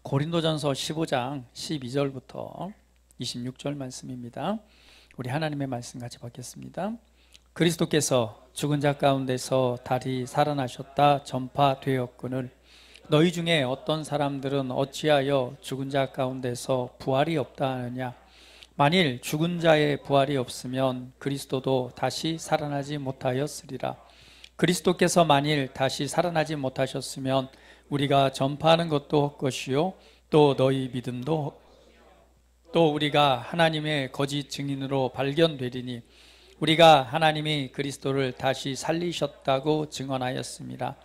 고린도전서 15장 12절부터 26절 말씀입니다. 우리 하나님의 말씀 같이 받겠습니다. 그리스도께서 죽은 자 가운데서 다시 살아나셨다 전파되었거늘 너희 중에 어떤 사람들은 어찌하여 죽은 자 가운데서 부활이 없다 하느냐. 만일 죽은 자의 부활이 없으면 그리스도도 다시 살아나지 못하였으리라. 그리스도께서 만일 다시 살아나지 못하셨으면 우리가 전파하는 것도 헛것이요 또 너희 믿음도 또 우리가 하나님의 거짓 증인으로 발견되리니 우리가 하나님이 그리스도를 다시 살리셨다고 증언하였습니다.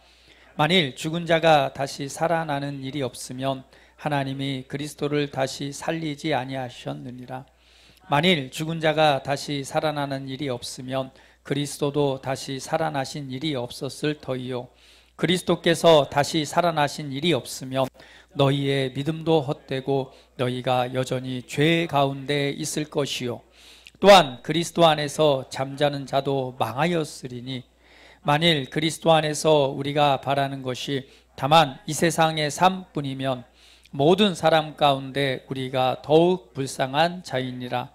만일 죽은 자가 다시 살아나는 일이 없으면 하나님이 그리스도를 다시 살리지 아니하셨느니라. 만일 죽은 자가 다시 살아나는 일이 없으면 그리스도도 다시 살아나신 일이 없었을 터이요 그리스도께서 다시 살아나신 일이 없으면 너희의 믿음도 헛되고 너희가 여전히 죄 가운데 있을 것이요 또한 그리스도 안에서 잠자는 자도 망하였으리니 만일 그리스도 안에서 우리가 바라는 것이 다만 이 세상의 삶뿐이면 모든 사람 가운데 우리가 더욱 불쌍한 자이니라.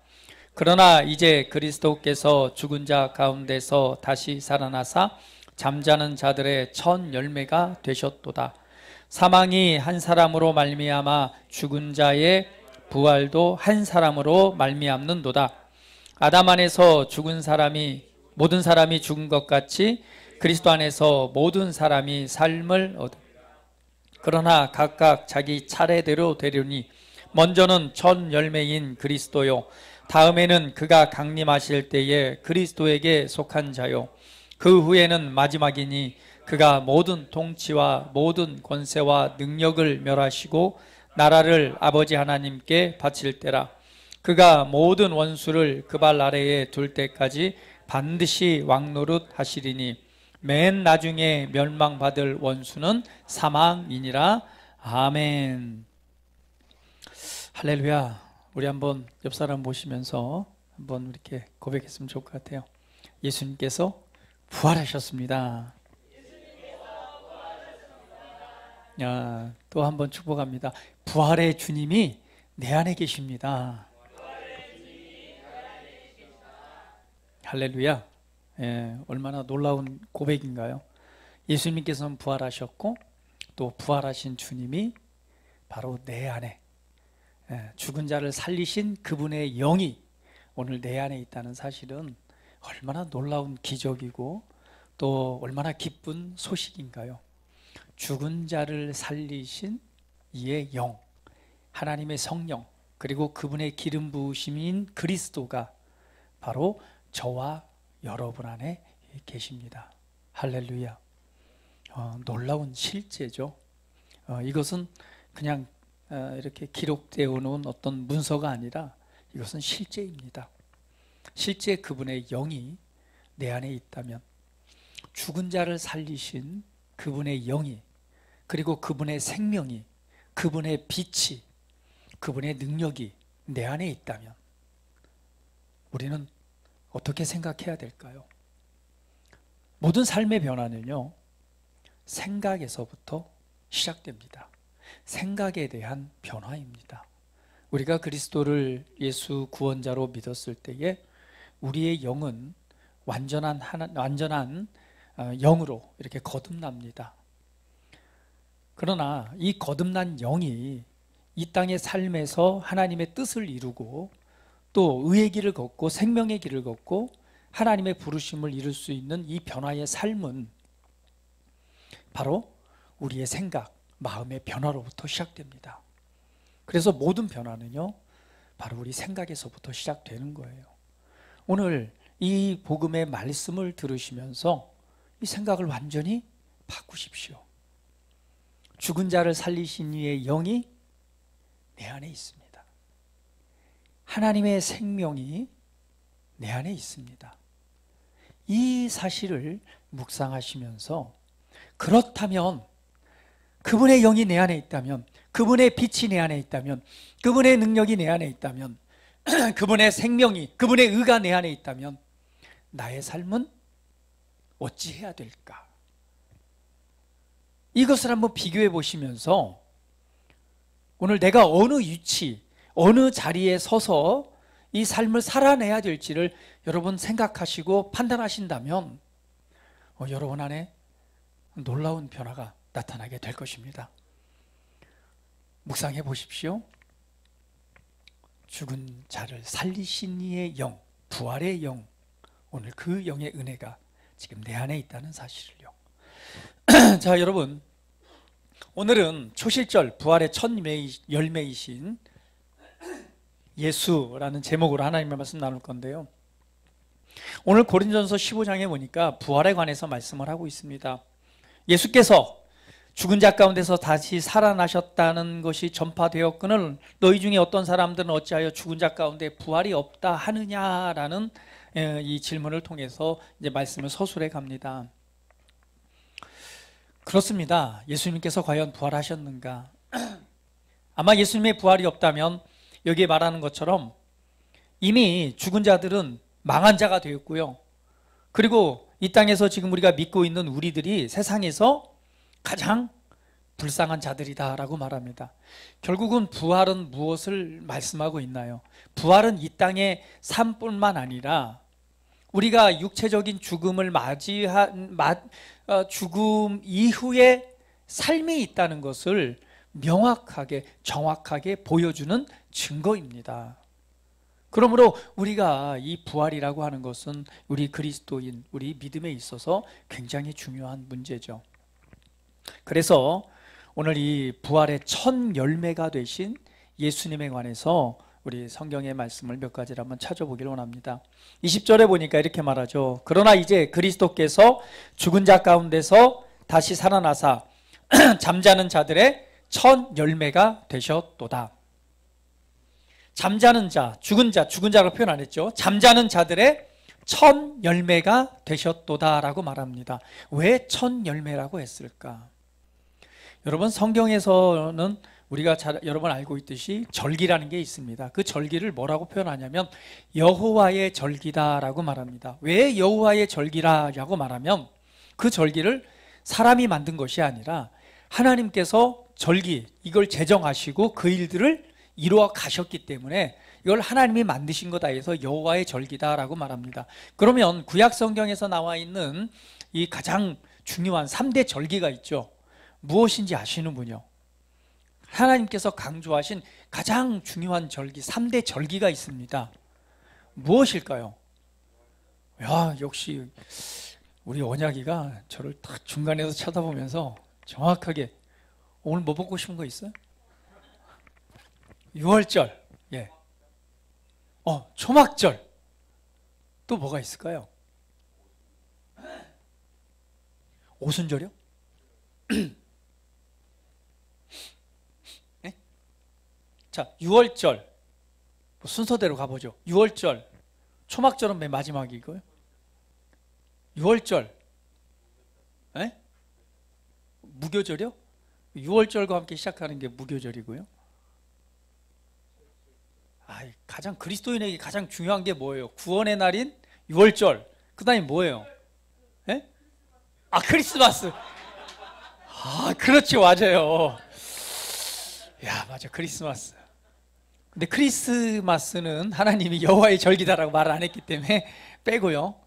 그러나 이제 그리스도께서 죽은 자 가운데서 다시 살아나사 잠자는 자들의 첫 열매가 되셨도다. 사망이 한 사람으로 말미암아 죽은 자의 부활도 한 사람으로 말미암는도다. 아담 안에서 죽은 사람이 모든 사람이 죽은 것 같이 그리스도 안에서 모든 사람이 삶을 얻으. 그러나 각각 자기 차례대로 되려니 먼저는 첫 열매인 그리스도요 다음에는 그가 강림하실 때에 그리스도에게 속한 자요 그 후에는 마지막이니 그가 모든 통치와 모든 권세와 능력을 멸하시고 나라를 아버지 하나님께 바칠 때라. 그가 모든 원수를 그 발 아래에 둘 때까지 반드시 왕노릇 하시리니 맨 나중에 멸망받을 원수는 사망이니라. 아멘. 할렐루야. 우리 한번 옆 사람 보시면서 한번 이렇게 고백했으면 좋을 것 같아요. 예수님께서 부활하셨습니다. 또 한번 축복합니다. 부활의 주님이 내 안에 계십니다. 할렐루야. 얼마나 놀라운 고백인가요? 예수님께서는 부활하셨고 또 부활하신 주님이 바로 내 안에 죽은 자를 살리신 그분의 영이 오늘 내 안에 있다는 사실은 얼마나 놀라운 기적이고 또 얼마나 기쁜 소식인가요? 죽은 자를 살리신 이의 영, 하나님의 성령, 그리고 그분의 기름 부으심인 그리스도가 바로 저와 여러분 안에 계십니다. 할렐루야. 놀라운 실제죠. 이것은 그냥 이렇게 기록되어 놓은 어떤 문서가 아니라 이것은 실제입니다. 실제 그분의 영이 내 안에 있다면 죽은 자를 살리신 그분의 영이 그리고 그분의 생명이 그분의 빛이 그분의 능력이 내 안에 있다면 우리는 어떻게 생각해야 될까요? 모든 삶의 변화는요 생각에서부터 시작됩니다. 생각에 대한 변화입니다. 우리가 그리스도를 예수 구원자로 믿었을 때에 우리의 영은 완전한 영으로 이렇게 거듭납니다. 그러나 이 거듭난 영이 이 땅의 삶에서 하나님의 뜻을 이루고 또 의의 길을 걷고 생명의 길을 걷고 하나님의 부르심을 이룰 수 있는 이 변화의 삶은 바로 우리의 생각, 마음의 변화로부터 시작됩니다. 그래서 모든 변화는요 바로 우리 생각에서부터 시작되는 거예요. 오늘 이 복음의 말씀을 들으시면서 이 생각을 완전히 바꾸십시오. 죽은 자를 살리신 이의 영이 내 안에 있습니다. 하나님의 생명이 내 안에 있습니다. 이 사실을 묵상하시면서 그렇다면 그분의 영이 내 안에 있다면 그분의 빛이 내 안에 있다면 그분의 능력이 내 안에 있다면 그분의 생명이 그분의 의가 내 안에 있다면 나의 삶은 어찌해야 될까? 이것을 한번 비교해 보시면서 오늘 내가 어느 위치, 어느 자리에 서서 이 삶을 살아내야 될지를 여러분 생각하시고 판단하신다면 여러분 안에 놀라운 변화가 나타나게 될 것입니다. 묵상해 보십시오. 죽은 자를 살리신 이의 영, 부활의 영, 오늘 그 영의 은혜가 지금 내 안에 있다는 사실을요. 자, 여러분, 오늘은 초실절 부활의 첫 열매이신 예수라는 제목으로 하나님의 말씀 나눌 건데요. 오늘 고린전서 15장에 보니까 부활에 관해서 말씀을 하고 있습니다. 예수께서 죽은 자 가운데서 다시 살아나셨다는 것이 전파되었거늘 너희 중에 어떤 사람들은 어찌하여 죽은 자 가운데 부활이 없다 하느냐라는 이 질문을 통해서 이제 말씀을 서술해 갑니다. 그렇습니다. 예수님께서 과연 부활하셨는가? 아마 예수님의 부활이 없다면 여기에 말하는 것처럼 이미 죽은 자들은 망한 자가 되었고요. 그리고 이 땅에서 지금 우리가 믿고 있는 우리들이 세상에서 가장 불쌍한 자들이다라고 말합니다. 결국은 부활은 무엇을 말씀하고 있나요? 부활은 이 땅의 삶뿐만 아니라 우리가 육체적인 죽음을 죽음 이후에 삶이 있다는 것을 명확하게 정확하게 보여주는 증거입니다. 그러므로 우리가 이 부활이라고 하는 것은 우리 그리스도인, 우리 믿음에 있어서 굉장히 중요한 문제죠. 그래서 오늘 이 부활의 첫 열매가 되신 예수님에 관해서 우리 성경의 말씀을 몇 가지를 한번 찾아보기를 원합니다. 20절에 보니까 이렇게 말하죠. 그러나 이제 그리스도께서 죽은 자 가운데서 다시 살아나사 잠자는 자들의 첫 열매가 되셨도다. 잠자는 자, 죽은 자로 표현 안 했죠. 잠자는 자들의 첫 열매가 되셨도다라고 말합니다. 왜 첫 열매라고 했을까? 여러분, 성경에서는 우리가 여러분 알고 있듯이 절기라는 게 있습니다. 그 절기를 뭐라고 표현하냐면 여호와의 절기다라고 말합니다. 왜 여호와의 절기라고 말하면 그 절기를 사람이 만든 것이 아니라 하나님께서 절기, 이걸 제정하시고 그 일들을 이루어 가셨기 때문에 이걸 하나님이 만드신 거다 해서 여호와의 절기다라고 말합니다. 그러면 구약 성경에서 나와 있는 이 가장 중요한 3대 절기가 있죠. 무엇인지 아시는 분이요? 하나님께서 강조하신 가장 중요한 절기 3대 절기가 있습니다. 무엇일까요? 야, 역시 우리 원약이가 저를 딱 중간에서 쳐다보면서 정확하게 오늘 뭐 먹고 싶은 거 있어요? 6월절, 예. 초막절. 또 뭐가 있을까요? 오순절이요? 네? 자, 6월절. 순서대로 가보죠. 6월절. 초막절은 맨 마지막이고요. 6월절. 네? 무교절이요? 6월절과 함께 시작하는 게 무교절이고요. 가장 그리스도인에게 가장 중요한 게 뭐예요? 구원의 날인 6월절. 그 다음에 뭐예요? 예? 크리스마스. 그렇지, 맞아요. 야, 맞아, 크리스마스. 근데 크리스마스는 하나님이 여호와의 절기다라고 말을 안 했기 때문에 빼고요.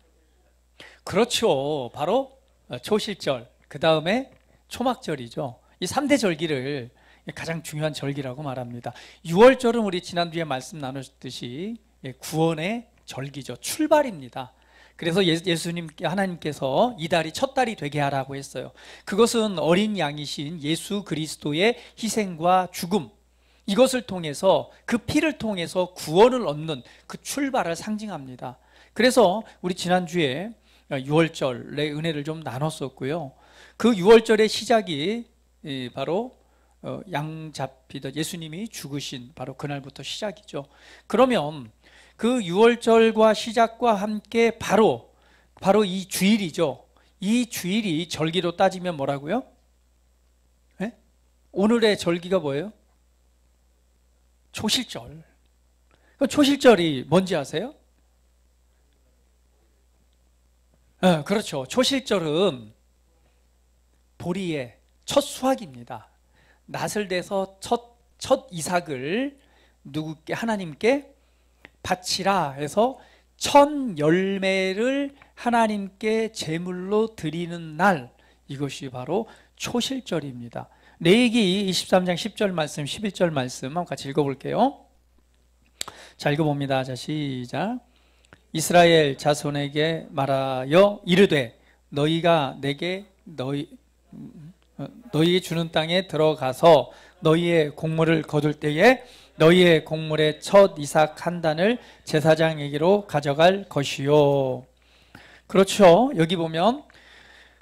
그렇죠. 바로 초실절, 그 다음에 초막절이죠. 이 3대 절기를 가장 중요한 절기라고 말합니다. 6월절은 우리 지난주에 말씀 나누셨듯이 구원의 절기죠. 출발입니다. 그래서 예수님, 하나님께서 이 달이 첫 달이 되게 하라고 했어요. 그것은 어린 양이신 예수 그리스도의 희생과 죽음, 이것을 통해서, 그 피를 통해서 구원을 얻는 그 출발을 상징합니다. 그래서 우리 지난주에 6월절의 은혜를 좀 나눴었고요. 그 6월절의 시작이 바로 양 잡히던 예수님이 죽으신 바로 그날부터 시작이죠. 그러면 그 6월절과 시작과 함께 바로 이 주일이죠. 이 주일이 절기로 따지면 뭐라고요? 네? 오늘의 절기가 뭐예요? 초실절. 초실절이 뭔지 아세요? 그렇죠. 초실절은 보리의 첫 수확입니다. 낫을 대서 첫 첫 이삭을 누구께? 하나님께 바치라 해서 첫 열매를 하나님께 제물로 드리는 날, 이것이 바로 초실절입니다. 레위기 23장 10절 말씀, 11절 말씀 한번 같이 읽어볼게요. 자, 읽어봅니다. 자, 시작. 이스라엘 자손에게 말하여 이르되 너희가 내게 너희에게 주는 땅에 들어가서 너희의 곡물을 거둘 때에 너희의 곡물의 첫 이삭 한 단을 제사장에게로 가져갈 것이요. 그렇죠. 여기 보면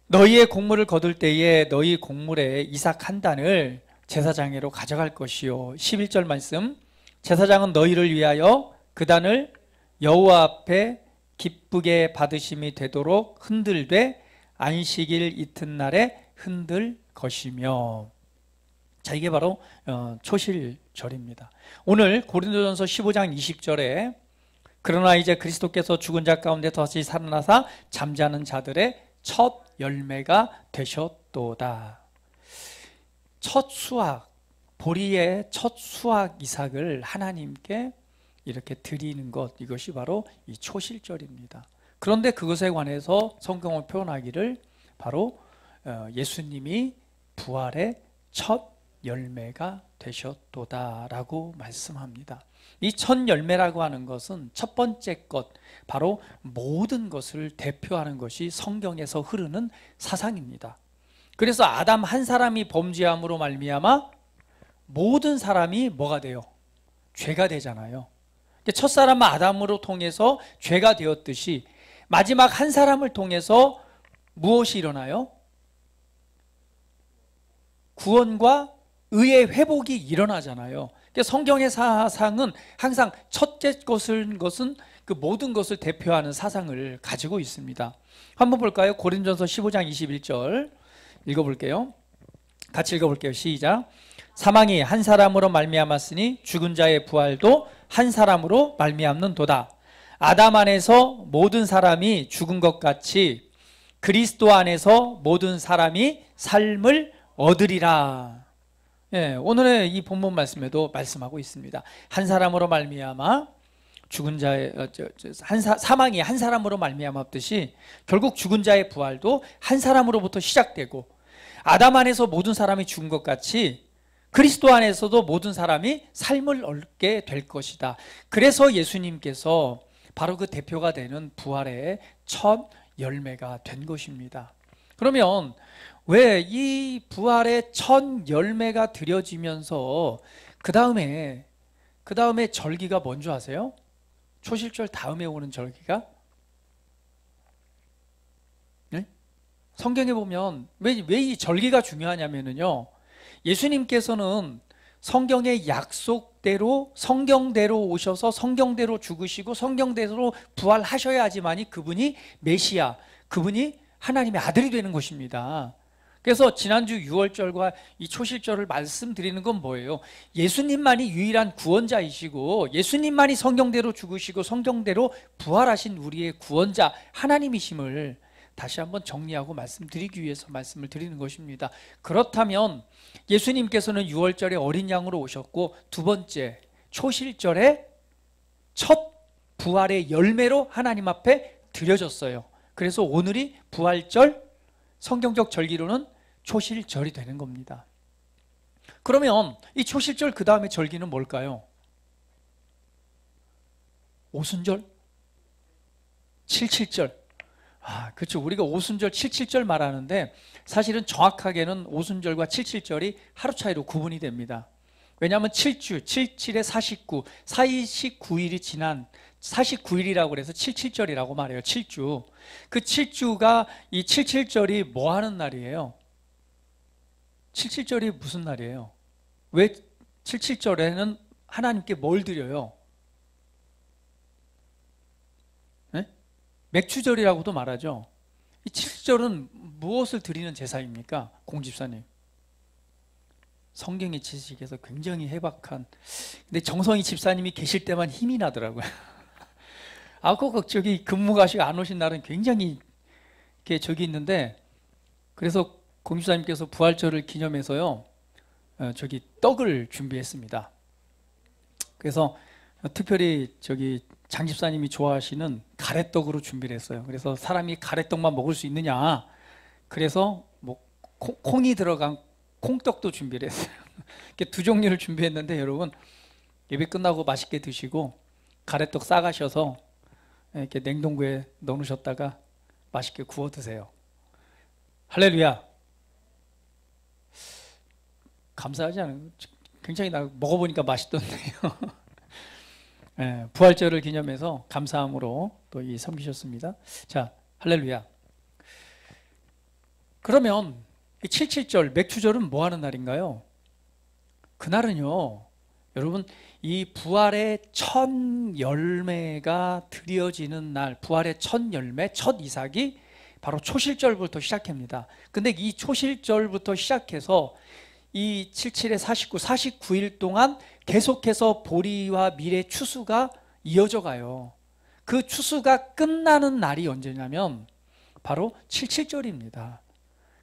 너희의 곡물을 거둘 때에 너희 곡물의 이삭 한 단을 제사장에게로 가져갈 것이요. 11절 말씀. 제사장은 너희를 위하여 그 단을 여호와 앞에 기쁘게 받으심이 되도록 흔들되 안식일 이튿날에 흔들 것이며. 자, 이게 바로 초실절입니다. 오늘 고린도전서 15장 20절에 그러나 이제 그리스도께서 죽은 자 가운데 다시 살아나사 잠자는 자들의 첫 열매가 되셨도다. 첫 수확, 보리의 첫 수확 이삭을 하나님께 이렇게 드리는 것, 이것이 바로 이 초실절입니다. 그런데 그것에 관해서 성경은 표현하기를 바로 예수님이 부활의 첫 열매가 되셨도다라고 말씀합니다. 이 첫 열매라고 하는 것은 첫 번째 것, 바로 모든 것을 대표하는 것이 성경에서 흐르는 사상입니다. 그래서 아담 한 사람이 범죄함으로 말미암아 모든 사람이 뭐가 돼요? 죄가 되잖아요. 첫사람 아담으로 통해서 죄가 되었듯이 마지막 한 사람을 통해서 무엇이 일어나요? 구원과 의의 회복이 일어나잖아요. 성경의 사상은 항상 첫째 것은 그 모든 것을 대표하는 사상을 가지고 있습니다. 한번 볼까요? 고린도전서 15장 21절 읽어볼게요. 같이 읽어볼게요. 시작. 사망이 한 사람으로 말미암았으니 죽은 자의 부활도 한 사람으로 말미암는도다. 아담 안에서 모든 사람이 죽은 것 같이 그리스도 안에서 모든 사람이 삶을 얻으리라. 예, 오늘의 이 본문 말씀에도 말씀하고 있습니다. 한 사람으로 말미암아 죽은 자의 사망이 한 사람으로 말미암았듯이 결국 죽은 자의 부활도 한 사람으로부터 시작되고 아담 안에서 모든 사람이 죽은 것 같이 그리스도 안에서도 모든 사람이 삶을 얻게 될 것이다. 그래서 예수님께서 바로 그 대표가 되는 부활의 첫 열매가 된 것입니다. 그러면 왜 이 부활의 첫 열매가 드려지면서 그 다음에 절기가 뭔지 아세요? 초실절 다음에 오는 절기가? 네? 성경에 보면 왜 이 절기가 중요하냐면요, 예수님께서는 성경의 약속대로 성경대로 오셔서 성경대로 죽으시고 성경대로 부활하셔야지만이 그분이 메시아, 그분이 하나님의 아들이 되는 것입니다. 그래서 지난주 6월절과 이 초실절을 말씀드리는 건 뭐예요? 예수님만이 유일한 구원자이시고 예수님만이 성경대로 죽으시고 성경대로 부활하신 우리의 구원자 하나님이심을 다시 한번 정리하고 말씀드리기 위해서 말씀을 드리는 것입니다. 그렇다면 예수님께서는 6월절에 어린 양으로 오셨고 두 번째 초실절에 첫 부활의 열매로 하나님 앞에 드려졌어요. 그래서 오늘이 부활절, 성경적 절기로는 초실절이 되는 겁니다. 그러면 이 초실절 그 다음에 절기는 뭘까요? 오순절? 칠칠절. 그렇죠. 우리가 오순절, 칠칠절 말하는데 사실은 정확하게는 오순절과 칠칠절이 하루 차이로 구분이 됩니다. 왜냐하면 7주, 77에 49, 49일이 지난 49일이라고 그래서 칠칠절이라고 말해요. 7주. 그 7주가 이 칠칠절이 뭐 하는 날이에요? 칠칠절이 무슨 날이에요? 왜 칠칠절에는 하나님께 뭘 드려요? 네? 맥주절이라고도 말하죠. 이 칠칠절은 무엇을 드리는 제사입니까? 공집사님. 성경의 지식에서 굉장히 해박한, 근데 정성희 집사님이 계실 때만 힘이 나더라고요. 저기 근무 가시고 안 오신 날은 굉장히 이렇게 저기 있는데, 그래서 공집사님께서 부활절을 기념해서요, 저기 떡을 준비했습니다. 그래서 특별히 저기 장 집사님이 좋아하시는 가래떡으로 준비를 했어요. 그래서 사람이 가래떡만 먹을 수 있느냐, 그래서 뭐 콩이 들어간 콩떡도 준비를 했어요. 이렇게 두 종류를 준비했는데, 여러분 예배 끝나고 맛있게 드시고 가래떡 싸가셔서 이렇게 냉동고에 넣어놓으셨다가 맛있게 구워 드세요. 할렐루야. 감사하지 않아요? 굉장히 나 먹어보니까 맛있던데요. 네, 부활절을 기념해서 감사함으로 또 이 섬기셨습니다. 자, 할렐루야. 그러면 이 77절 맥추절은 뭐 하는 날인가요? 그날은요, 여러분, 이 부활의 첫 열매가 드려지는 날, 부활의 첫 열매, 첫 이삭이 바로 초실절부터 시작합니다. 근데 이 초실절부터 시작해서 이 77에 49, 49일 동안 계속해서 보리와 밀의 추수가 이어져 가요. 그 추수가 끝나는 날이 언제냐면 바로 77절입니다.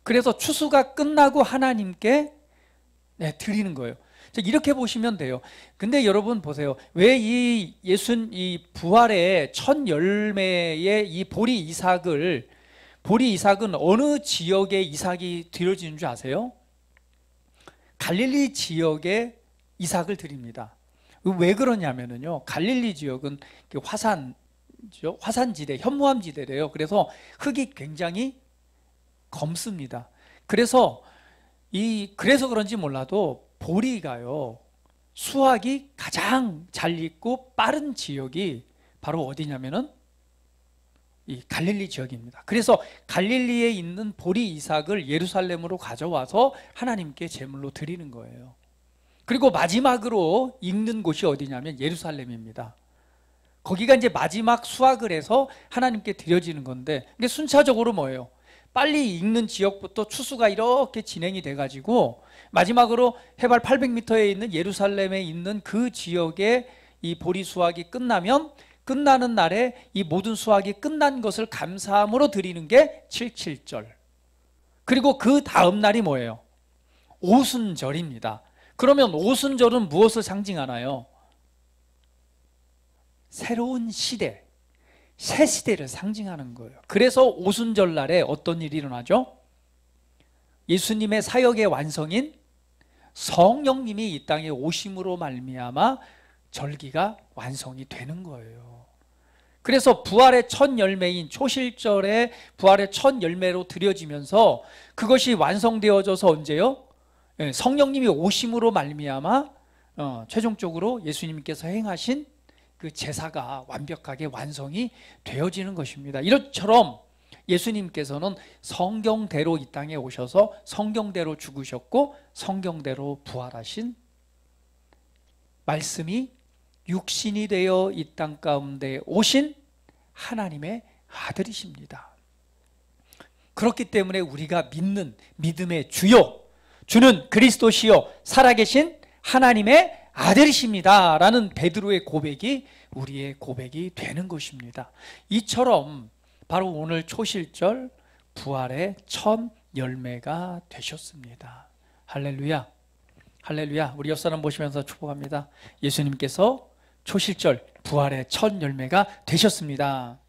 그래서 추수가 끝나고 하나님께 드리는 거예요. 이렇게 보시면 돼요. 근데 여러분 보세요. 왜 이 이 부활의 첫 열매의 이 보리 이삭은 어느 지역의 이삭이 드려지는 줄 아세요? 갈릴리 지역의 이삭을 드립니다. 왜 그러냐면요, 갈릴리 지역은 화산지대, 현무암지대래요. 그래서 흙이 굉장히 검습니다. 그래서 그런지 몰라도 보리가요, 수확이 가장 잘 익고 빠른 지역이 바로 어디냐면은 이 갈릴리 지역입니다. 그래서 갈릴리에 있는 보리 이삭을 예루살렘으로 가져와서 하나님께 제물로 드리는 거예요. 그리고 마지막으로 익는 곳이 어디냐면 예루살렘입니다. 거기가 이제 마지막 수확을 해서 하나님께 드려지는 건데, 이게 순차적으로 뭐예요? 빨리 익는 지역부터 추수가 이렇게 진행이 돼가지고 마지막으로 해발 800m에 있는 예루살렘에 있는 그 지역에 이 보리 수확이 끝나는 날에 이 모든 수확이 끝난 것을 감사함으로 드리는 게 77절. 그리고 그 다음 날이 뭐예요? 오순절입니다. 그러면 오순절은 무엇을 상징하나요? 새로운 시대, 새 시대를 상징하는 거예요. 그래서 오순절 날에 어떤 일이 일어나죠? 예수님의 사역의 완성인 성령님이 이 땅에 오심으로 말미암아 절기가 완성이 되는 거예요. 그래서 부활의 첫 열매인 초실절에 부활의 첫 열매로 드려지면서 그것이 완성되어져서 언제요? 성령님이 오심으로 말미암아 최종적으로 예수님께서 행하신 그 제사가 완벽하게 완성이 되어지는 것입니다. 이것처럼 예수님께서는 성경대로 이 땅에 오셔서 성경대로 죽으셨고 성경대로 부활하신 말씀이 육신이 되어 이 땅 가운데 오신 하나님의 아들이십니다. 그렇기 때문에 우리가 믿는 믿음의 주는 그리스도시요 살아계신 하나님의 아들이십니다 라는 베드로의 고백이 우리의 고백이 되는 것입니다. 이처럼 바로 오늘 초실절 부활의 첫 열매가 되셨습니다. 할렐루야. 할렐루야. 우리 옆사람 보시면서 축복합니다. 예수님께서 초실절 부활의 첫 열매가 되셨습니다.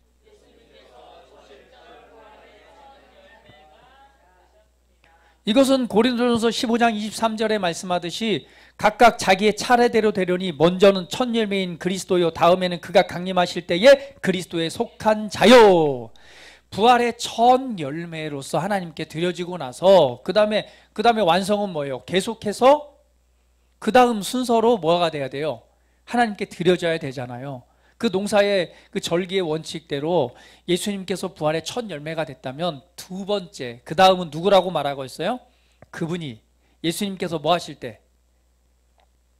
이것은 고린도전서 15장 23절에 말씀하듯이 각각 자기의 차례대로 되려니 먼저는 첫 열매인 그리스도요 다음에는 그가 강림하실 때에 그리스도에 속한 자요. 부활의 첫 열매로서 하나님께 드려지고 나서 그 다음에 완성은 뭐예요? 계속해서 그 다음 순서로 뭐가 돼야 돼요? 하나님께 드려져야 되잖아요. 그 농사의 그 절기의 원칙대로 예수님께서 부활의 첫 열매가 됐다면 두 번째, 그 다음은 누구라고 말하고 있어요? 그분이 예수님께서 뭐 하실 때?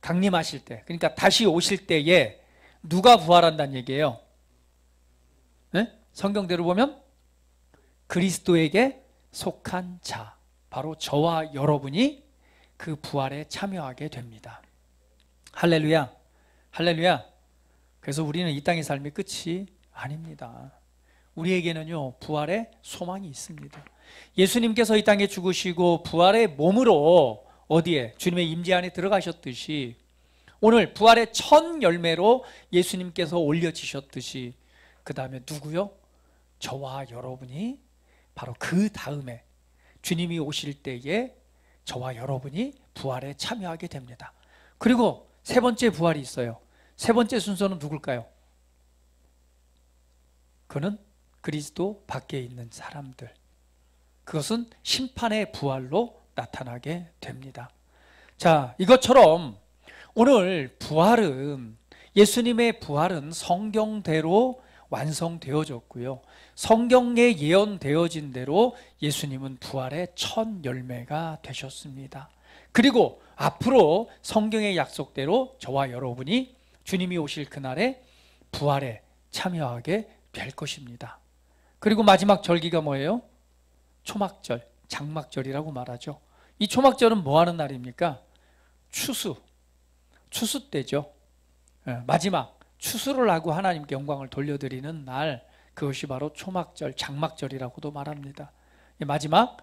강림하실 때, 그러니까 다시 오실 때에 누가 부활한다는 얘기예요? 네? 성경대로 보면 그리스도에게 속한 자, 바로 저와 여러분이 그 부활에 참여하게 됩니다. 할렐루야. 할렐루야. 그래서 우리는 이 땅의 삶의 끝이 아닙니다. 우리에게는요 부활의 소망이 있습니다. 예수님께서 이 땅에 죽으시고 부활의 몸으로 어디에? 주님의 임재 안에 들어가셨듯이 오늘 부활의 첫 열매로 예수님께서 올려지셨듯이 그 다음에 누구요? 저와 여러분이 바로 그 다음에 주님이 오실 때에 저와 여러분이 부활에 참여하게 됩니다. 그리고 세 번째 부활이 있어요. 세 번째 순서는 누굴까요? 그는 그리스도 밖에 있는 사람들. 그것은 심판의 부활로 나타나게 됩니다. 자, 이것처럼 오늘 부활은, 예수님의 부활은 성경대로 완성되어졌고요. 성경에 예언되어진 대로 예수님은 부활의 첫 열매가 되셨습니다. 그리고 앞으로 성경의 약속대로 저와 여러분이 주님이 오실 그날에 부활에 참여하게 될 것입니다. 그리고 마지막 절기가 뭐예요? 초막절, 장막절이라고 말하죠. 이 초막절은 뭐 하는 날입니까? 추수 때죠. 마지막 추수를 하고 하나님께 영광을 돌려드리는 날, 그것이 바로 초막절, 장막절이라고도 말합니다. 마지막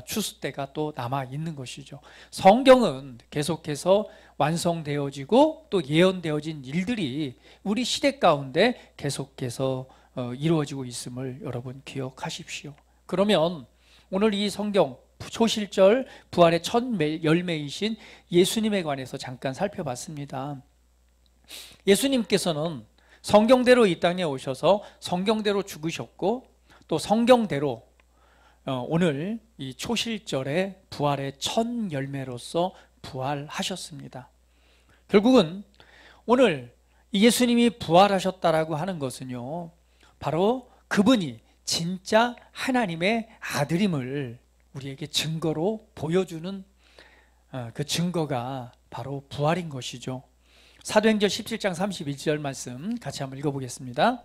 추수 때가 또 남아 있는 것이죠. 성경은 계속해서 완성되어지고 또 예언되어진 일들이 우리 시대 가운데 계속해서 이루어지고 있음을 여러분 기억하십시오. 그러면 오늘 이 성경 초실절 부활의 첫 열매이신 예수님에 관해서 잠깐 살펴봤습니다. 예수님께서는 성경대로 이 땅에 오셔서 성경대로 죽으셨고 또 성경대로 오늘 이 초실절의 부활의 첫 열매로서 부활하셨습니다. 결국은 오늘 예수님이 부활하셨다라고 하는 것은요, 바로 그분이 진짜 하나님의 아들임을 우리에게 증거로 보여주는 그 증거가 바로 부활인 것이죠. 사도행전 17장 31절 말씀 같이 한번 읽어보겠습니다.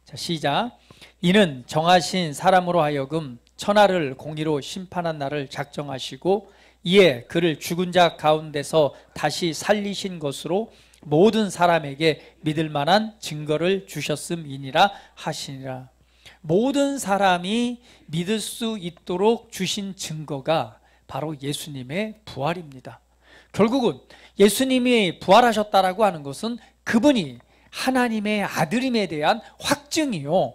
자, 시작. 이는 정하신 사람으로 하여금 천하를 공의로 심판한 날을 작정하시고 이에 그를 죽은 자 가운데서 다시 살리신 것으로 모든 사람에게 믿을 만한 증거를 주셨음이니라 하시니라. 모든 사람이 믿을 수 있도록 주신 증거가 바로 예수님의 부활입니다. 결국은 예수님이 부활하셨다라고 하는 것은 그분이 하나님의 아들임에 대한 확증이요,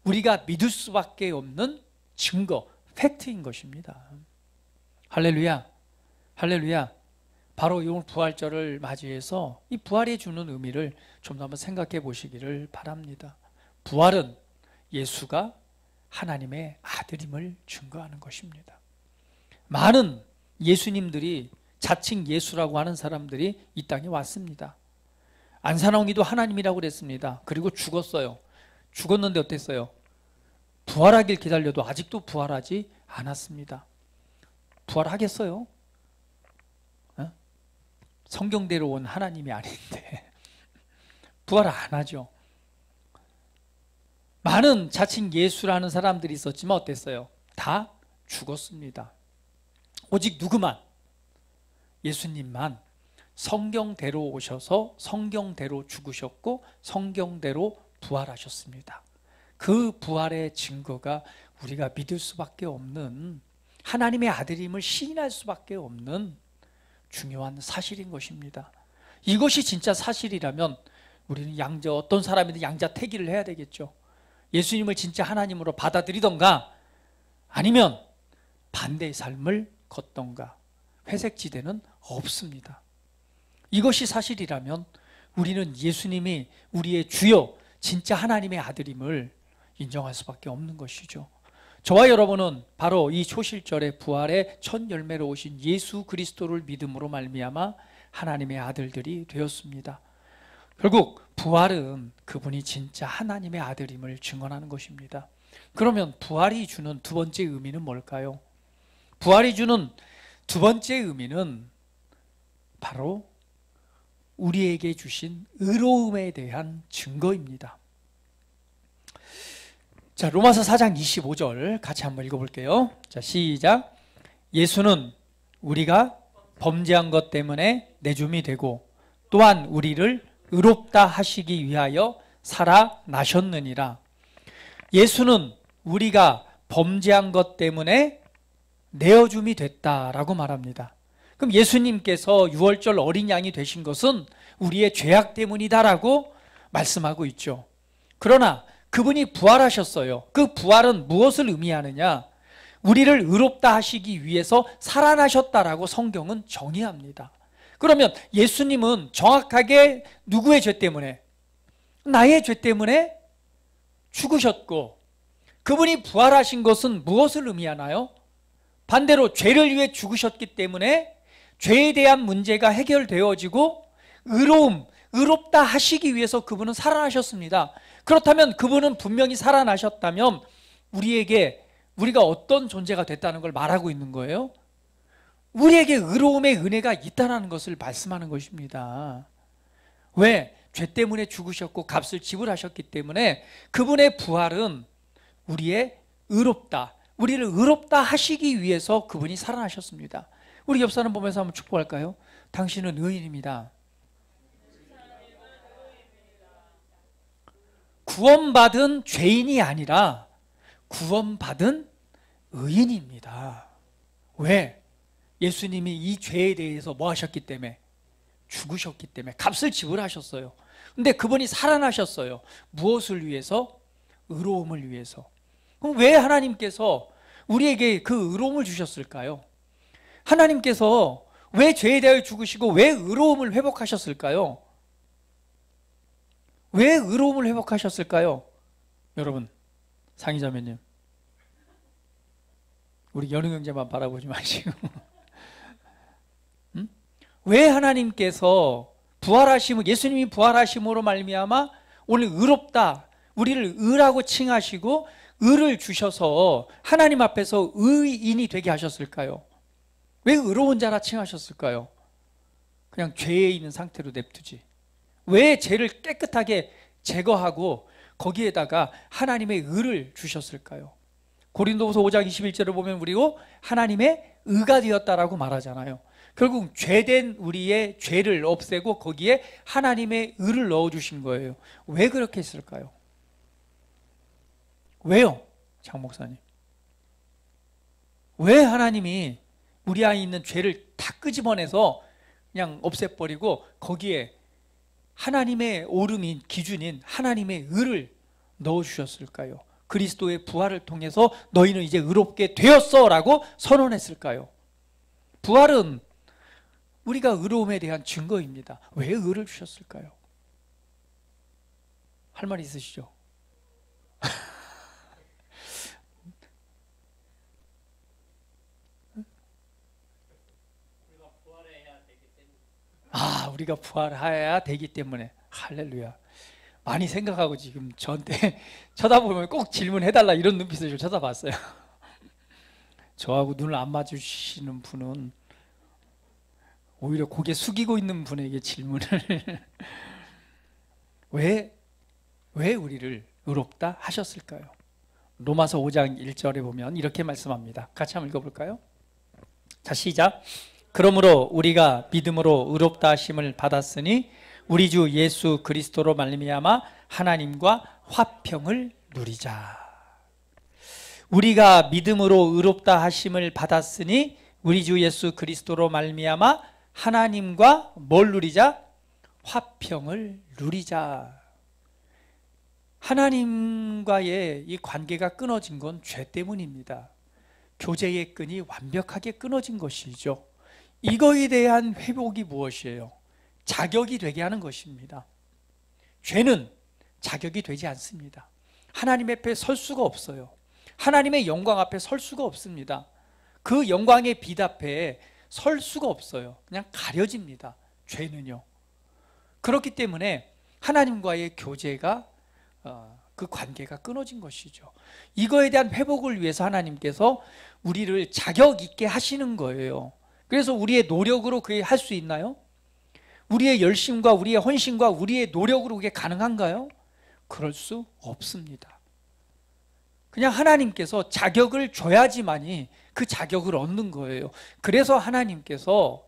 우리가 믿을 수밖에 없는 증거, 팩트인 것입니다. 할렐루야, 할렐루야. 바로 이 부활절을 맞이해서 이 부활이 주는 의미를 좀 더 한번 생각해 보시기를 바랍니다. 부활은 예수가 하나님의 아들임을 증거하는 것입니다. 많은 예수님들이, 자칭 예수라고 하는 사람들이 이 땅에 왔습니다. 안산홍이도 하나님이라고 그랬습니다. 그리고 죽었어요. 죽었는데 어땠어요? 부활하길 기다려도 아직도 부활하지 않았습니다. 부활하겠어요? 성경대로 온 하나님이 아닌데 부활 안 하죠. 많은 자칭 예수라는 사람들이 있었지만 어땠어요? 다 죽었습니다. 오직 누구만? 예수님만 성경대로 오셔서 성경대로 죽으셨고 성경대로 부활하셨습니다. 그 부활의 증거가 우리가 믿을 수밖에 없는, 하나님의 아들임을 시인할 수밖에 없는 중요한 사실인 것입니다. 이것이 진짜 사실이라면 우리는 어떤 사람이든 양자택일을 해야 되겠죠. 예수님을 진짜 하나님으로 받아들이던가 아니면 반대의 삶을 걷던가, 회색지대는 없습니다. 이것이 사실이라면 우리는 예수님이 우리의 주요, 진짜 하나님의 아들임을 인정할 수밖에 없는 것이죠. 저와 여러분은 바로 이 초실절의 부활의 첫 열매로 오신 예수 그리스도를 믿음으로 말미암아 하나님의 아들들이 되었습니다. 결국 부활은 그분이 진짜 하나님의 아들임을 증언하는 것입니다. 그러면 부활이 주는 두 번째 의미는 뭘까요? 부활이 주는 두 번째 의미는 바로 우리에게 주신 의로움에 대한 증거입니다. 자, 로마서 4장 25절 같이 한번 읽어볼게요. 자, 시작. 예수는 우리가 범죄한 것 때문에 내줌이 되고 또한 우리를 의롭다 하시기 위하여 살아나셨느니라. 예수는 우리가 범죄한 것 때문에 내어줌이 됐다라고 말합니다. 그럼 예수님께서 유월절 어린 양이 되신 것은 우리의 죄악 때문이다라고 말씀하고 있죠. 그러나 그분이 부활하셨어요. 그 부활은 무엇을 의미하느냐? 우리를 의롭다 하시기 위해서 살아나셨다라고 성경은 정의합니다. 그러면 예수님은 정확하게 누구의 죄 때문에? 나의 죄 때문에 죽으셨고, 그분이 부활하신 것은 무엇을 의미하나요? 반대로 죄를 위해 죽으셨기 때문에 죄에 대한 문제가 해결되어지고 의롭다 하시기 위해서 그분은 살아나셨습니다. 그렇다면 그분은 분명히 살아나셨다면 우리가 어떤 존재가 됐다는 걸 말하고 있는 거예요? 우리에게 의로움의 은혜가 있다는 것을 말씀하는 것입니다. 왜? 죄 때문에 죽으셨고 값을 지불하셨기 때문에 그분의 부활은 우리를 의롭다 하시기 위해서 그분이 살아나셨습니다. 우리 옆 사람 보면서 한번 축복할까요? 당신은 의인입니다. 구원받은 죄인이 아니라 구원받은 의인입니다. 왜? 예수님이 이 죄에 대해서 뭐 하셨기 때문에? 죽으셨기 때문에 값을 지불하셨어요. 근데 그분이 살아나셨어요. 무엇을 위해서? 의로움을 위해서. 그럼 왜 하나님께서 우리에게 그 의로움을 주셨을까요? 하나님께서 왜 죄에 대하여 죽으시고 왜 의로움을 회복하셨을까요? 왜 의로움을 회복하셨을까요? 여러분, 상의자매님, 우리 연우 형제만 바라보지 마시고 왜 하나님께서 예수님이 부활하심으로 말미암아 오늘 의롭다, 우리를 의라고 칭하시고 의를 주셔서 하나님 앞에서 의인이 되게 하셨을까요? 왜 의로운 자라 칭하셨을까요? 그냥 죄에 있는 상태로 냅두지. 왜 죄를 깨끗하게 제거하고 거기에다가 하나님의 의를 주셨을까요? 고린도후서 5장 21절을 보면 우리고 하나님의 의가 되었다라고 말하잖아요. 결국 죄된 우리의 죄를 없애고 거기에 하나님의 의를 넣어주신 거예요. 왜 그렇게 했을까요? 왜요? 장 목사님, 왜 하나님이 우리 안에 있는 죄를 다 끄집어내서 그냥 없애버리고 거기에 하나님의 오름인 기준인 하나님의 의를 넣어주셨을까요? 그리스도의 부활을 통해서 너희는 이제 의롭게 되었어 라고 선언했을까요? 부활은 우리가 의로움에 대한 증거입니다. 왜 의를 주셨을까요? 할 말 있으시죠? 우리가 부활해야 되기 때문에. 할렐루야. 많이 생각하고 지금 저한테 쳐다보면 꼭 질문해달라 이런 눈빛을 쳐다봤어요. 저하고 눈을 안 마주치시는 분은 오히려 고개 숙이고 있는 분에게 질문을 왜 우리를 의롭다 하셨을까요? 로마서 5장 1절에 보면 이렇게 말씀합니다. 같이 한번 읽어볼까요? 자, 시작. 그러므로 우리가 믿음으로 의롭다 하심을 받았으니 우리 주 예수 그리스도로 말미암아 하나님과 화평을 누리자. 우리가 믿음으로 의롭다 하심을 받았으니 우리 주 예수 그리스도로 말미암아 하나님과 뭘 누리자? 화평을 누리자. 하나님과의 이 관계가 끊어진 건 죄 때문입니다. 교제의 끈이 완벽하게 끊어진 것이죠. 이거에 대한 회복이 무엇이에요? 자격이 되게 하는 것입니다. 죄는 자격이 되지 않습니다. 하나님 앞에 설 수가 없어요. 하나님의 영광 앞에 설 수가 없습니다. 그 영광의 빛 앞에 설 수가 없어요. 그냥 가려집니다. 죄는요. 그렇기 때문에 하나님과의 교제가 그 관계가 끊어진 것이죠. 이거에 대한 회복을 위해서 하나님께서 우리를 자격 있게 하시는 거예요. 그래서 우리의 노력으로 그게 할 수 있나요? 우리의 열심과 우리의 헌신과 우리의 노력으로 그게 가능한가요? 그럴 수 없습니다. 그냥 하나님께서 자격을 줘야지만이 그 자격을 얻는 거예요. 그래서 하나님께서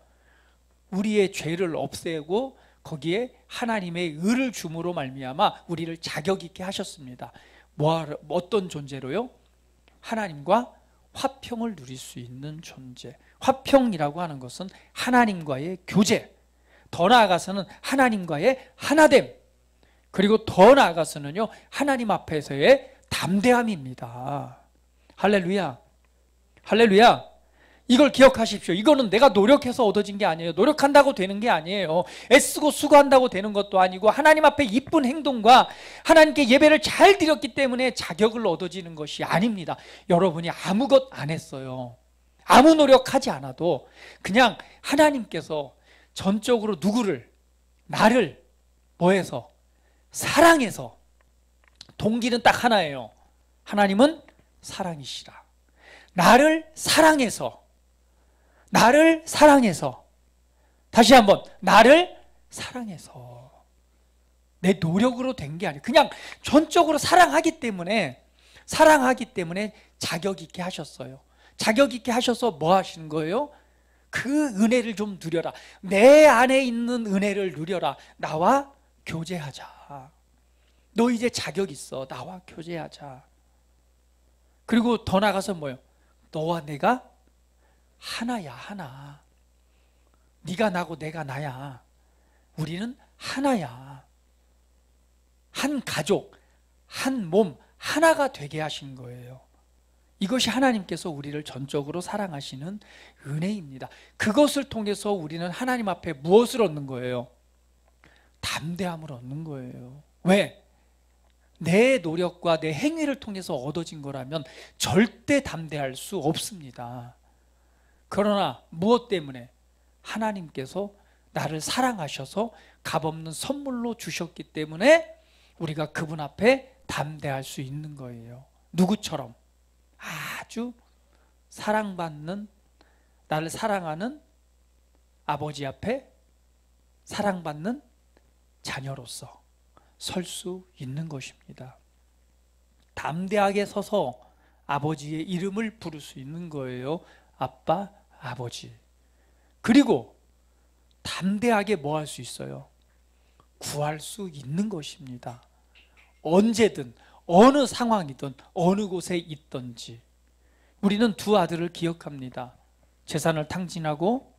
우리의 죄를 없애고 거기에 하나님의 의를 줌으로 말미암아 우리를 자격 있게 하셨습니다. 어떤 존재로요? 하나님과 화평을 누릴 수 있는 존재. 화평이라고 하는 것은 하나님과의 교제, 더 나아가서는 하나님과의 하나됨, 그리고 더 나아가서는요 하나님 앞에서의 담대함입니다. 할렐루야, 할렐루야. 이걸 기억하십시오. 이거는 내가 노력해서 얻어진 게 아니에요. 노력한다고 되는 게 아니에요. 애쓰고 수고한다고 되는 것도 아니고, 하나님 앞에 이쁜 행동과 하나님께 예배를 잘 드렸기 때문에 자격을 얻어지는 것이 아닙니다. 여러분이 아무것 안 했어요. 아무 노력하지 않아도 그냥 하나님께서 전적으로 누구를, 나를 뭐해서? 사랑해서. 동기는 딱 하나예요. 하나님은 사랑이시라. 나를 사랑해서, 나를 사랑해서, 다시 한번, 나를 사랑해서. 내 노력으로 된 게 아니에요. 그냥 전적으로 사랑하기 때문에 자격 있게 하셨어요. 자격 있게 하셔서 뭐 하시는 거예요? 그 은혜를 좀 누려라. 내 안에 있는 은혜를 누려라. 나와 교제하자. 너 이제 자격 있어. 나와 교제하자. 그리고 더 나가서 뭐예요? 너와 내가 하나야, 하나. 네가 나고 내가 나야. 우리는 하나야. 한 가족, 한 몸, 하나가 되게 하신 거예요. 이것이 하나님께서 우리를 전적으로 사랑하시는 은혜입니다. 그것을 통해서 우리는 하나님 앞에 무엇을 얻는 거예요? 담대함을 얻는 거예요. 왜? 내 노력과 내 행위를 통해서 얻어진 거라면 절대 담대할 수 없습니다. 그러나 무엇 때문에? 하나님께서 나를 사랑하셔서 값없는 선물로 주셨기 때문에 우리가 그분 앞에 담대할 수 있는 거예요. 누구처럼? 아주 사랑받는, 나를 사랑하는 아버지 앞에 사랑받는 자녀로서 설 수 있는 것입니다. 담대하게 서서 아버지의 이름을 부를 수 있는 거예요. 아빠, 아버지. 그리고 담대하게 뭐 할 수 있어요? 구할 수 있는 것입니다. 언제든, 어느 상황이든, 어느 곳에 있든지. 우리는 두 아들을 기억합니다. 재산을 탕진하고,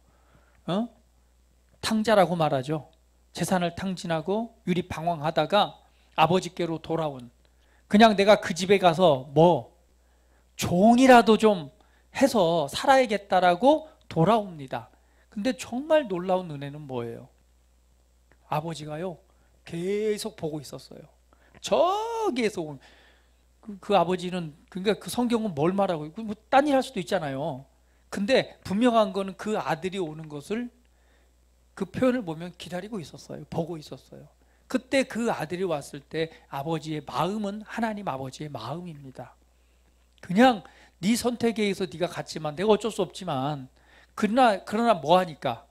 탕자라고 말하죠. 재산을 탕진하고 유리방황하다가 아버지께로 돌아온, 그냥 내가 그 집에 가서 뭐 종이라도 좀 해서 살아야겠다라고 돌아옵니다. 근데 정말 놀라운 은혜는 뭐예요? 아버지가요 계속 보고 있었어요. 저기에서 그 아버지는, 그러니까 그 성경은 뭘 말하고 있고, 뭐 딴 일 할 수도 있잖아요. 근데 분명한 거는 그 아들이 오는 것을, 그 표현을 보면 기다리고 있었어요. 보고 있었어요. 그때 그 아들이 왔을 때 아버지의 마음은 하나님 아버지의 마음입니다. 그냥 네 선택에 의해서 네가 갔지만 내가 어쩔 수 없지만, 그러나 뭐 하니까?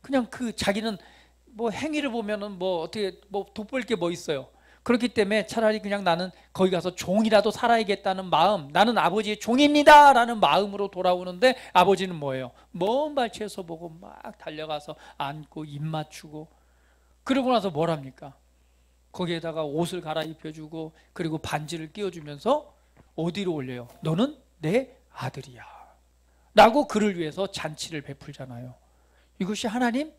그냥 그 자기는 뭐 행위를 보면은 뭐 어떻게 뭐 돋보일 게 뭐 있어요. 그렇기 때문에 차라리 그냥 나는 거기 가서 종이라도 살아야겠다는 마음, 나는 아버지의 종입니다 라는 마음으로 돌아오는데, 아버지는 뭐예요? 먼 발치에서 보고 막 달려가서 안고 입 맞추고, 그러고 나서 뭘 합니까? 거기에다가 옷을 갈아입혀주고, 그리고 반지를 끼워주면서 어디로 올려요? 너는 내 아들이야 라고 그를 위해서 잔치를 베풀잖아요. 이것이 하나님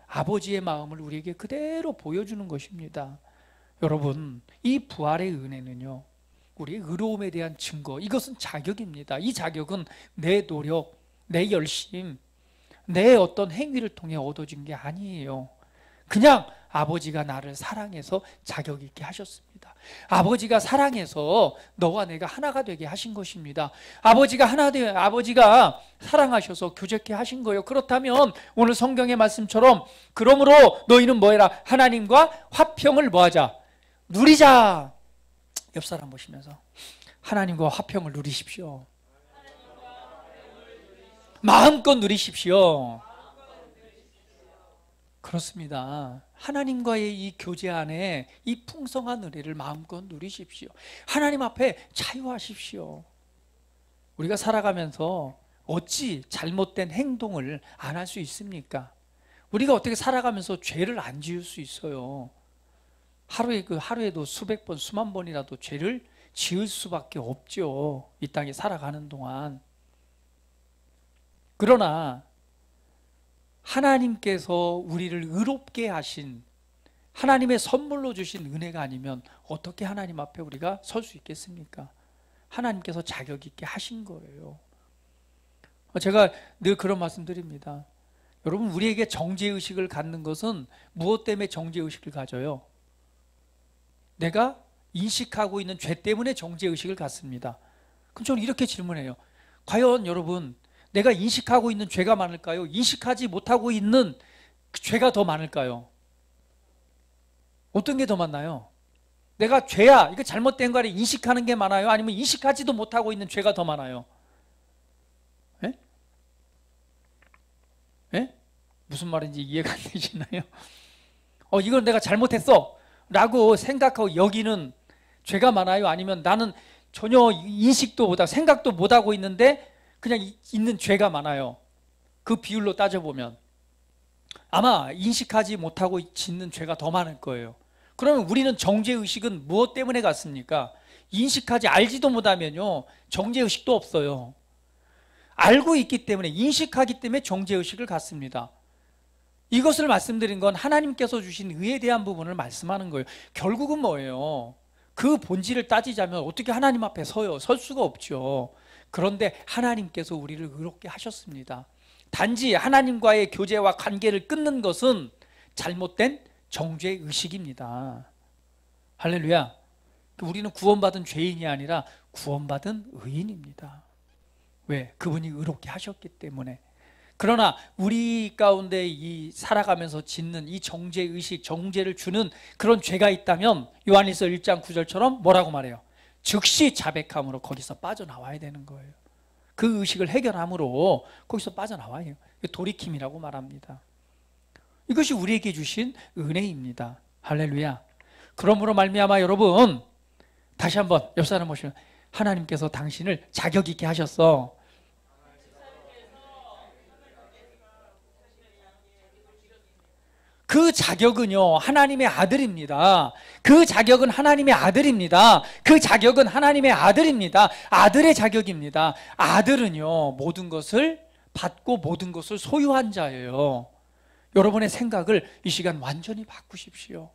아버지의 마음을 우리에게 그대로 보여주는 것입니다. 여러분, 이 부활의 은혜는요, 우리의 의로움에 대한 증거, 이것은 자격입니다. 이 자격은 내 노력, 내 열심, 내 어떤 행위를 통해 얻어진 게 아니에요. 그냥 아버지가 나를 사랑해서 자격 있게 하셨습니다. 아버지가 사랑해서 너와 내가 하나가 되게 하신 것입니다. 아버지가 아버지가 사랑하셔서 교제케 하신 거예요. 그렇다면 오늘 성경의 말씀처럼, 그러므로 너희는 뭐해라? 하나님과 화평을 뭐하자? 누리자. 옆 사람 보시면서 하나님과 화평을 누리십시오. 마음껏 누리십시오. 그렇습니다. 하나님과의 이 교제 안에 이 풍성한 은혜를 마음껏 누리십시오. 하나님 앞에 자유하십시오. 우리가 살아가면서 어찌 잘못된 행동을 안 할 수 있습니까? 우리가 어떻게 살아가면서 죄를 안 지을 수 있어요? 하루에도 수백 번, 수만 번이라도 죄를 지을 수밖에 없죠. 이 땅에 살아가는 동안. 그러나 하나님께서 우리를 의롭게 하신, 하나님의 선물로 주신 은혜가 아니면 어떻게 하나님 앞에 우리가 설 수 있겠습니까? 하나님께서 자격 있게 하신 거예요. 제가 늘 그런 말씀 드립니다. 여러분, 우리에게 정죄의식을 갖는 것은 무엇 때문에 정죄의식을 가져요? 내가 인식하고 있는 죄 때문에 정죄의식을 갖습니다. 그럼 저는 이렇게 질문해요. 과연 여러분, 내가 인식하고 있는 죄가 많을까요? 인식하지 못하고 있는 죄가 더 많을까요? 어떤 게 더 많나요? 내가 죄야, 이거 잘못된 거를 인식하는 게 많아요? 아니면 인식하지도 못하고 있는 죄가 더 많아요? 예? 예? 무슨 말인지 이해가 안 되시나요? 이건 내가 잘못했어 라고 생각하고 여기는 죄가 많아요? 아니면 나는 전혀 인식도 못하고 생각도 못하고 있는데 그냥 있는 죄가 많아요? 그 비율로 따져보면 아마 인식하지 못하고 짓는 죄가 더 많을 거예요. 그러면 우리는 정죄의식은 무엇 때문에 갖습니까? 인식하지, 알지도 못하면요 정죄의식도 없어요. 알고 있기 때문에, 인식하기 때문에 정죄의식을 갖습니다. 이것을 말씀드린 건 하나님께서 주신 의에 대한 부분을 말씀하는 거예요. 결국은 뭐예요? 그 본질을 따지자면 어떻게 하나님 앞에 서요? 설 수가 없죠. 그런데 하나님께서 우리를 의롭게 하셨습니다. 단지 하나님과의 교제와 관계를 끊는 것은 잘못된 정죄의식입니다. 할렐루야. 우리는 구원받은 죄인이 아니라 구원받은 의인입니다. 왜? 그분이 의롭게 하셨기 때문에. 그러나 우리 가운데 이 살아가면서 짓는 이 정죄의식, 정죄를 주는 그런 죄가 있다면 요한일서 1장 9절처럼 뭐라고 말해요? 즉시 자백함으로 거기서 빠져나와야 되는 거예요. 그 의식을 해결함으로 거기서 빠져나와야 해요. 돌이킴이라고 말합니다. 이것이 우리에게 주신 은혜입니다. 할렐루야. 그러므로 말미암아 여러분, 다시 한번 옆 사람 보시면 하나님께서 당신을 자격 있게 하셨어. 그 자격은요 하나님의 아들입니다. 그 자격은 하나님의 아들입니다. 그 자격은 하나님의 아들입니다. 아들의 자격입니다. 아들은요 모든 것을 받고 모든 것을 소유한 자예요. 여러분의 생각을 이 시간 완전히 바꾸십시오.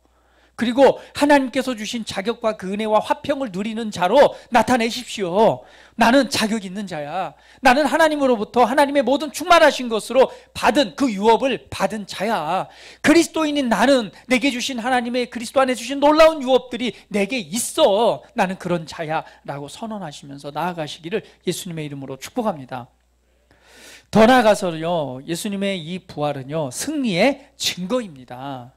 그리고 하나님께서 주신 자격과 그 은혜와 화평을 누리는 자로 나타내십시오. 나는 자격 있는 자야. 나는 하나님으로부터 하나님의 모든 충만하신 것으로 받은 그 유업을 받은 자야. 그리스도인인 나는 내게 주신 하나님의 그리스도 안에 주신 놀라운 유업들이 내게 있어. 나는 그런 자야 라고 선언하시면서 나아가시기를 예수님의 이름으로 축복합니다. 더 나아가서요 예수님의 이 부활은요 승리의 증거입니다.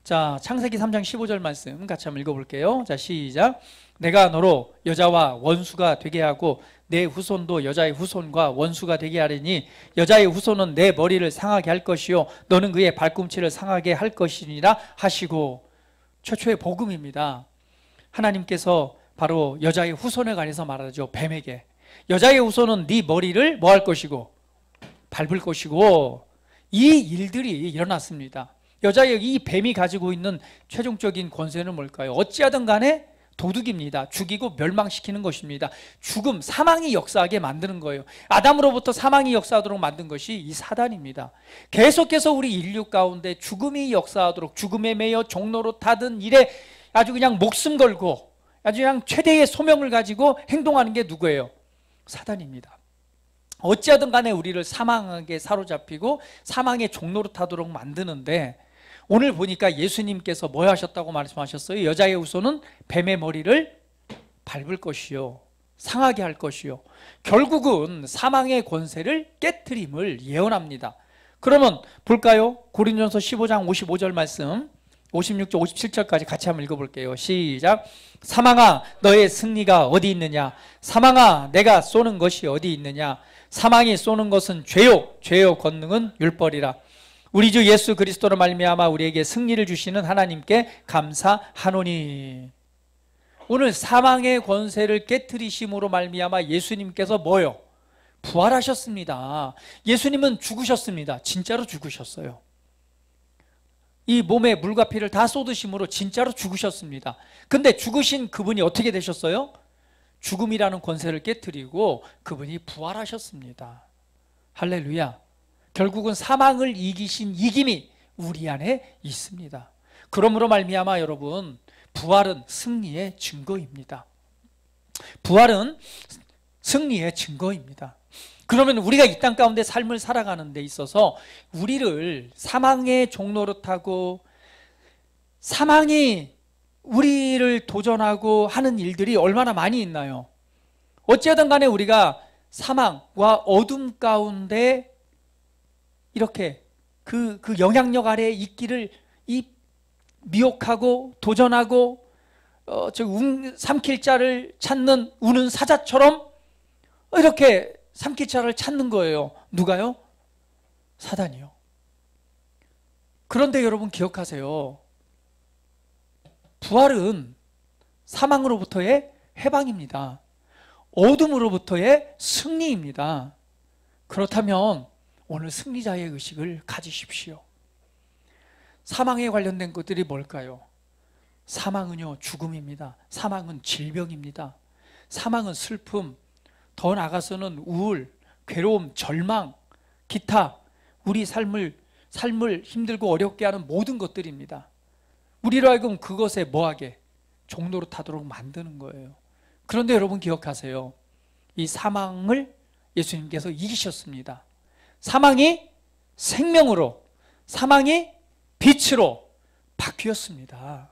자, 창세기 3장 15절 말씀 같이 한번 읽어볼게요. 자, 시작. 내가 너로 여자와 원수가 되게 하고 내 후손도 여자의 후손과 원수가 되게 하리니 여자의 후손은 내 머리를 상하게 할 것이요 너는 그의 발꿈치를 상하게 할 것이니라 하시고, 최초의 복음입니다. 하나님께서 바로 여자의 후손에 관해서 말하죠. 뱀에게 여자의 후손은 네 머리를 뭐 할 것이고 밟을 것이고, 이 일들이 일어났습니다. 여자의 이 뱀이 가지고 있는 최종적인 권세는 뭘까요? 어찌하든 간에 도둑입니다. 죽이고 멸망시키는 것입니다. 죽음, 사망이 역사하게 만드는 거예요. 아담으로부터 사망이 역사하도록 만든 것이 이 사단입니다. 계속해서 우리 인류 가운데 죽음이 역사하도록 죽음에 매여 종로로 타든 일에 아주 그냥 목숨 걸고 아주 그냥 최대의 소명을 가지고 행동하는 게 누구예요? 사단입니다. 어찌하든 간에 우리를 사망하게 사로잡히고 사망의 종로로 타도록 만드는데, 오늘 보니까 예수님께서 뭐 하셨다고 말씀하셨어요? 여자의 후손은 뱀의 머리를 밟을 것이요 상하게 할 것이요, 결국은 사망의 권세를 깨트림을 예언합니다. 그러면 볼까요? 고린도전서 15장 55절 말씀 56절 57절까지 같이 한번 읽어볼게요. 시작. 사망아 너의 승리가 어디 있느냐? 사망아 내가 쏘는 것이 어디 있느냐? 사망이 쏘는 것은 죄요 죄요 권능은 율법이라. 우리 주 예수 그리스도로 말미암아 우리에게 승리를 주시는 하나님께 감사하노니. 오늘 사망의 권세를 깨트리심으로 말미암아 예수님께서 뭐요? 부활하셨습니다. 예수님은 죽으셨습니다. 진짜로 죽으셨어요. 이 몸에 물과 피를 다 쏟으심으로 진짜로 죽으셨습니다. 근데 죽으신 그분이 어떻게 되셨어요? 죽음이라는 권세를 깨뜨리고 그분이 부활하셨습니다. 할렐루야. 결국은 사망을 이기신 이김이 우리 안에 있습니다. 그러므로 말미암아 여러분, 부활은 승리의 증거입니다. 부활은 승리의 증거입니다. 그러면 우리가 이 땅 가운데 삶을 살아가는 데 있어서 우리를 사망의 종로로 타고 사망이 우리를 도전하고 하는 일들이 얼마나 많이 있나요? 어찌하든 간에 우리가 사망과 어둠 가운데 이렇게 그 영향력 아래에 있기를 미혹하고 도전하고 삼킬 자를 찾는 우는 사자처럼 이렇게 삼킬 자를 찾는 거예요. 누가요? 사단이요. 그런데 여러분 기억하세요. 부활은 사망으로부터의 해방입니다. 어둠으로부터의 승리입니다. 그렇다면 오늘 승리자의 의식을 가지십시오. 사망에 관련된 것들이 뭘까요? 사망은요, 죽음입니다. 사망은 질병입니다. 사망은 슬픔, 더 나아가서는 우울, 괴로움, 절망, 기타 우리 삶을 힘들고 어렵게 하는 모든 것들입니다. 우리로 하여금 그것에 뭐하게? 종로로 타도록 만드는 거예요. 그런데 여러분 기억하세요. 이 사망을 예수님께서 이기셨습니다. 사망이 생명으로, 사망이 빛으로 바뀌었습니다.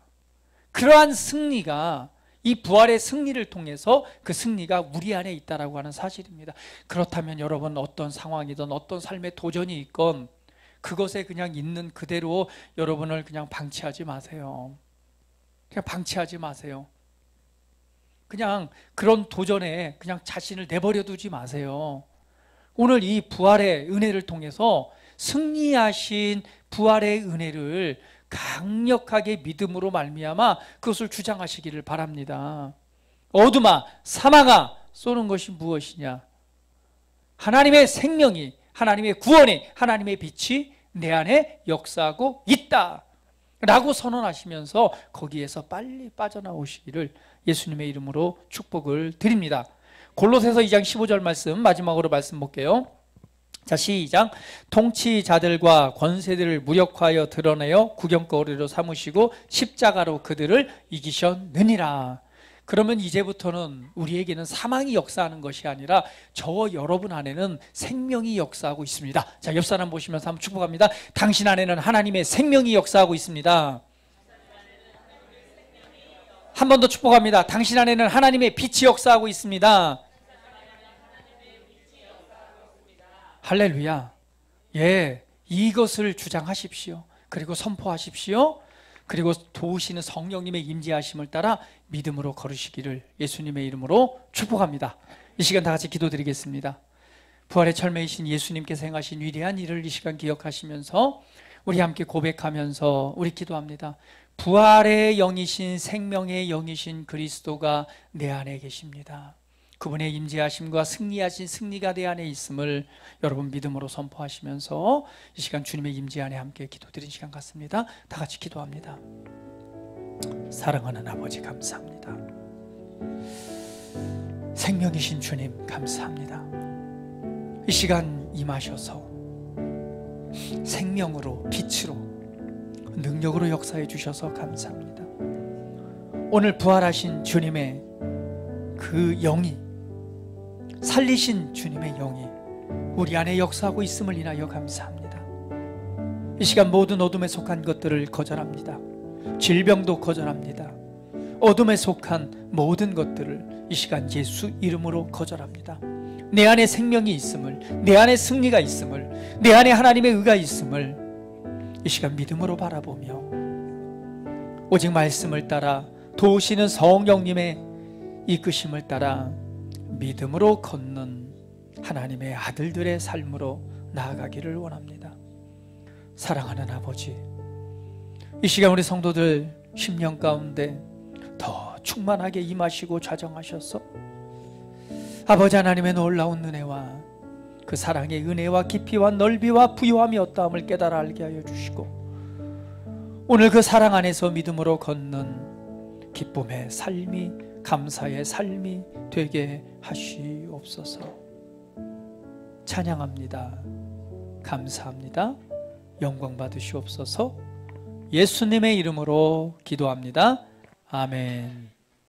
그러한 승리가, 이 부활의 승리를 통해서 그 승리가 우리 안에 있다라고 하는 사실입니다. 그렇다면 여러분 어떤 상황이든 어떤 삶의 도전이 있건 그것에 그냥 있는 그대로 여러분을 그냥 방치하지 마세요. 그냥 방치하지 마세요. 그냥 그런 도전에 그냥 자신을 내버려 두지 마세요. 오늘 이 부활의 은혜를 통해서 승리하신 부활의 은혜를 강력하게 믿음으로 말미암아 그것을 주장하시기를 바랍니다. 어둠아, 사망아, 쏘는 것이 무엇이냐? 하나님의 생명이, 하나님의 구원이, 하나님의 빛이 내 안에 역사하고 있다 라고 선언하시면서 거기에서 빨리 빠져나오시기를 예수님의 이름으로 축복을 드립니다. 골로새서 2장 15절 말씀 마지막으로 말씀 볼게요. 자, 시작. 통치자들과 권세들을 무력화하여 드러내어 구경거리로 삼으시고 십자가로 그들을 이기셨느니라. 그러면 이제부터는 우리에게는 사망이 역사하는 것이 아니라 저와 여러분 안에는 생명이 역사하고 있습니다. 자, 옆 사람 보시면서 한번 축복합니다. 당신 안에는 하나님의 생명이 역사하고 있습니다. 한 번 더 축복합니다. 당신 안에는 하나님의 빛이 역사하고 있습니다. 할렐루야. 예, 이것을 주장하십시오. 그리고 선포하십시오. 그리고 도우시는 성령님의 임재하심을 따라 믿음으로 걸으시기를 예수님의 이름으로 축복합니다. 이 시간 다 같이 기도드리겠습니다. 부활의 철매이신 예수님께서 행하신 위대한 일을 이 시간 기억하시면서 우리 함께 고백하면서 우리 기도합니다. 부활의 영이신, 생명의 영이신 그리스도가 내 안에 계십니다. 그분의 임재하심과 승리하신 승리가 내 안에 있음을 여러분 믿음으로 선포하시면서 이 시간 주님의 임재 안에 함께 기도드린 시간 같습니다. 다 같이 기도합니다. 사랑하는 아버지 감사합니다. 생명이신 주님 감사합니다. 이 시간 임하셔서 생명으로, 빛으로, 능력으로 역사해 주셔서 감사합니다. 오늘 부활하신 주님의 그 영이, 살리신 주님의 영이 우리 안에 역사하고 있음을 인하여 감사합니다. 이 시간 모든 어둠에 속한 것들을 거절합니다. 질병도 거절합니다. 어둠에 속한 모든 것들을 이 시간 예수 이름으로 거절합니다. 내 안에 생명이 있음을, 내 안에 승리가 있음을, 내 안에 하나님의 의가 있음을 이 시간 믿음으로 바라보며 오직 말씀을 따라 도우시는 성령님의 이끄심을 따라 믿음으로 걷는 하나님의 아들들의 삶으로 나아가기를 원합니다. 사랑하는 아버지, 이 시간 우리 성도들 심령 가운데 더 충만하게 임하시고 좌정하셔서 아버지 하나님의 놀라운 은혜와 그 사랑의 은혜와 깊이와 넓이와 부요함이 어떠함을 깨달아 알게 하여 주시고 오늘 그 사랑 안에서 믿음으로 걷는 기쁨의 삶이, 감사의 삶이 되게 하시옵소서. 찬양합니다. 감사합니다. 영광 받으시옵소서. 예수님의 이름으로 기도합니다. 아멘.